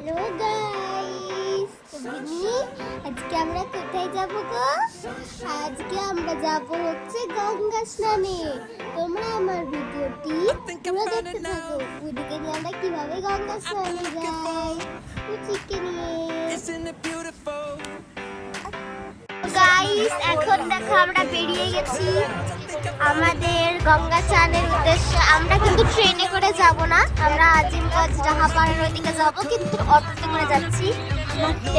Hello guys, আজকে আমরা কোথায় যাব গো? আজকে আমরা যাব হচ্ছে গঙ্গা স্নানে। তোমরা আমার ভিডিওটি পুরো দেখতে থাকো। ওদিকে নিয়ে আমরা কিভাবে গঙ্গা স্নানে যাই উচিকে নিয়ে। গাইস, এখন দেখো আমরা বেরিয়ে গেছি আমাদের গঙ্গা স্নানের উদ্দেশ্যে। আমরা কিন্তু ট্রেনে করে যাব না, আমরা আজিমগঞ্জ রাহাপাড়ার ওইদিকে যাব, কিন্তু অটোতে করে যাচ্ছি।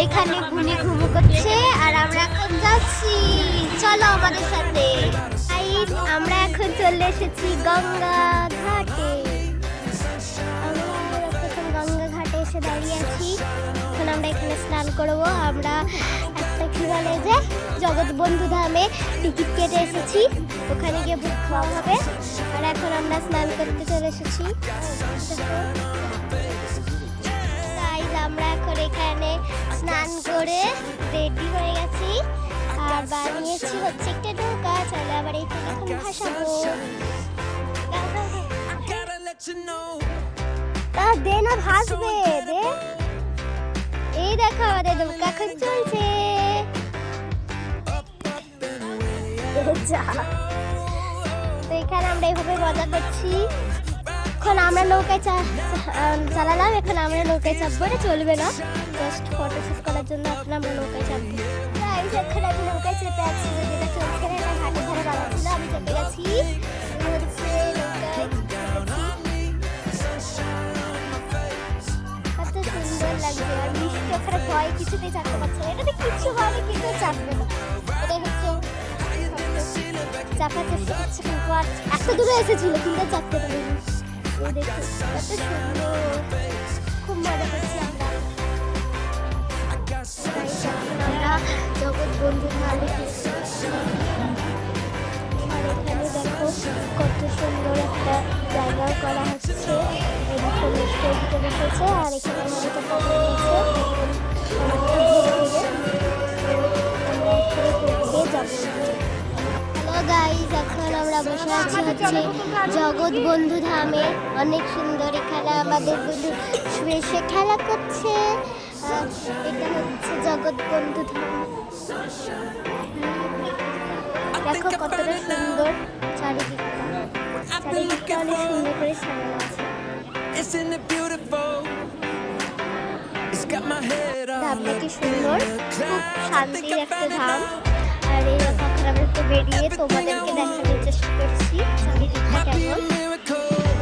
এখানে ঘুনি ঘুমু করছে আর আমরা এখন যাচ্ছি। চলো আমাদের সাথে। গাইস, আমরা এখন চলে এসেছি গঙ্গা ঘাটে। আমরা এখন গঙ্গা ঘাটে এসে দাঁড়িয়ে আছি। এখন আমরা এখানে স্নান করবো। আমরা একটা কি বলে যে জগৎবন্ধু ধামে টিকিট কেটে এসেছি, ওখানে গিয়ে বুক খাওয়া হবে। আর এখন আমরা স্নান করতে চলে এসেছি। তাই আমরা এখন এখানে স্নান করে রেডি হয়ে গেছি আর বানিয়েছি হচ্ছে একটা নৌকা। চলে আবার এইখানে এখন ভাসাবো। তা দে না, ভাসবে দে। এই দেখো আমাদের নৌকা এখন চলছে। তো এখানে আমরা এইভাবে মজা করছি। এখন আমরা নৌকায় চালালাম, এখন আমরা নৌকায় চাপবো না, চলবে না, জাস্ট ফটো শুট করার জন্য এখন আমরা নৌকায় চাপবো। এখন আমি নৌকায় চেপে আছি, যেটা চলছে না, এটা ঘাটে ধারে বাঁধা ছিল, আমি চেপে গেছি। কত সুন্দর লাগছে। আর মিষ্টি ওখানে ভয় কিছুতেই চাপতে পারছে না, এটাতে কিছু হবে কিন্তু চাপবে না। এটাই হচ্ছে চাপার চেষ্টা করছে, কিন্তু আর এত দূরে এসেছিল কিন্তু চাপতে পারিনি। এই দেখো কত সুন্দর, খুব মজা করছি আমরা। আমরা জগৎবন্ধু ধামে আর এখানে দেখো কত সুন্দর একটা জায়গাও করা হচ্ছে। এই দেখো মিষ্টি দিতে বসেছে আর এখানে আমাদের গাইস, এখন আমরা বসে আছি হচ্ছে জগৎবন্ধু ধামে। অনেক সুন্দর, এখানে আমাদের বন্ধু শুয়ে খেলা করছে। এটা হচ্ছে জগৎবন্ধু ধাম। দেখো কতটা সুন্দর চারিদিকটা অনেক সুন্দর করে সাজানো আছে। ধামটা কি সুন্দর, খুব শান্তির একটা ধাম। আর এই এখন আমরা একটু বেরিয়ে তোমাদেরকে দেখানোর চেষ্টা করছি চারিদিকটা কেমন।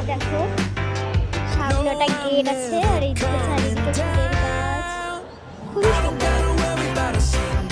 দেখো সামনে একটা গেট আছে আর এই দিকে চারিদিকে ফুলের গাছ, খুবই সুন্দর।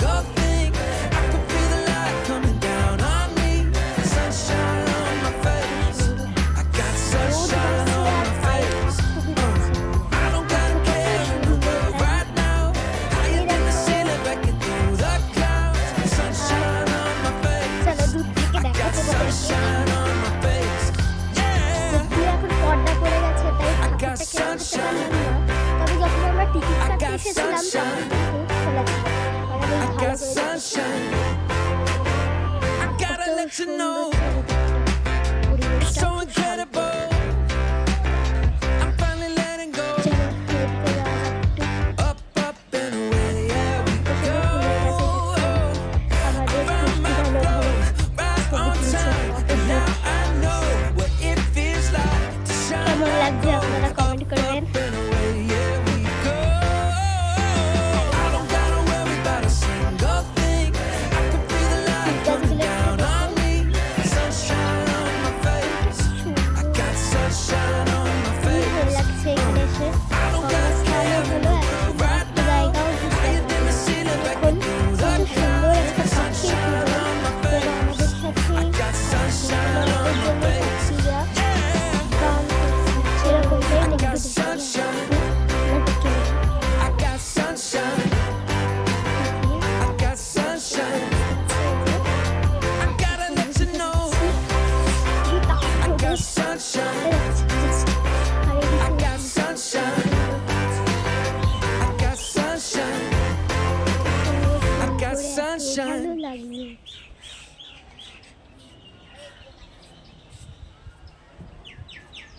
কেমন লাগছে আপনারা কমেন্ট করবেন।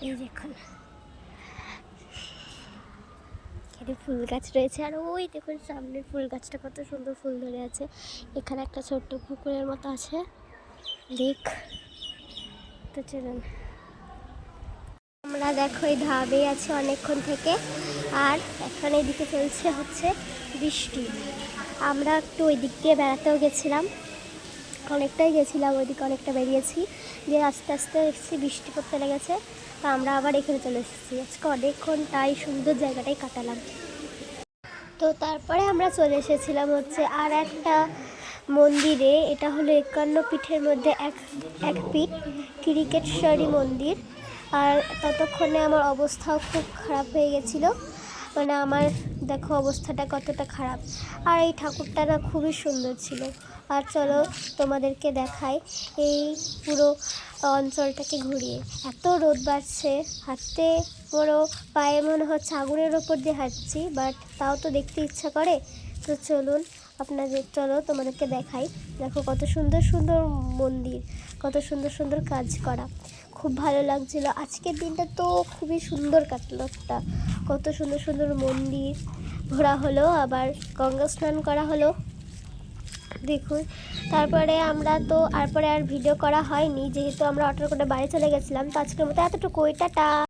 এই দেখুন সাইডে ফুল গাছ রয়েছে, আর ওই দেখুন সামনের ফুল গাছটা কত সুন্দর ফুল ধরে আছে। এখানে একটা ছোট্ট পুকুরের মতো আছে, লেক। তো চলুন, আমরা দেখো এই ধাবে আছে অনেকক্ষণ থেকে, আর এখন এইদিকে চলছে হচ্ছে বৃষ্টি। আমরা একটু ওই দিক দিয়ে বেড়াতেও গেছিলাম, অনেকটাই গেছিলাম ওইদিকে, অনেকটা বেরিয়েছি, দিয়ে আস্তে আস্তে এসেছি, বৃষ্টি পড়তে লেগেছে। তো আমরা আবার এখানে চলে এসেছি, আজকে অনেকক্ষণ তাই সুন্দর জায়গাটাই কাটালাম। তো তারপরে আমরা চলে এসেছিলাম হচ্ছে আর একটা মন্দিরে, এটা হলো 51 পীঠের মধ্যে এক পীঠ, ক্রিকেটেশ্বরী মন্দির। আর ততক্ষণে আমার অবস্থাও খুব খারাপ হয়ে গেছিলো, মানে আমার দেখো অবস্থাটা কতটা খারাপ। আর এই ঠাকুরটা না খুবই সুন্দর ছিল। আর চলো তোমাদেরকে দেখাই এই পুরো অঞ্চলটাকে ঘুরিয়ে। এত রোদ বাড়ছে, হাঁটতে বড়ো পায়ে মনে হচ্ছে আগুনের ওপর দিয়ে হাঁটছি, বাট তাও তো দেখতে ইচ্ছা করে। তো চলুন চলো তোমাদেরকে দেখাই। দেখো কত সুন্দর সুন্দর মন্দির, কত সুন্দর সুন্দর কাজ করা, খুব ভালো লাগছিল। আজকের দিনটা তো খুবই সুন্দর কাটলো, একটা কত সুন্দর সুন্দর মন্দির ঘোরা হলো, আবার গঙ্গা স্নান করা হলো দেখুন। তারপরে আমরা তো আর ভিডিও করা হয়নি, যেহেতু আমরা অটো করে বাড়ি চলে গেছিলাম। তো আজকের মতো এতটুকু, টাটা।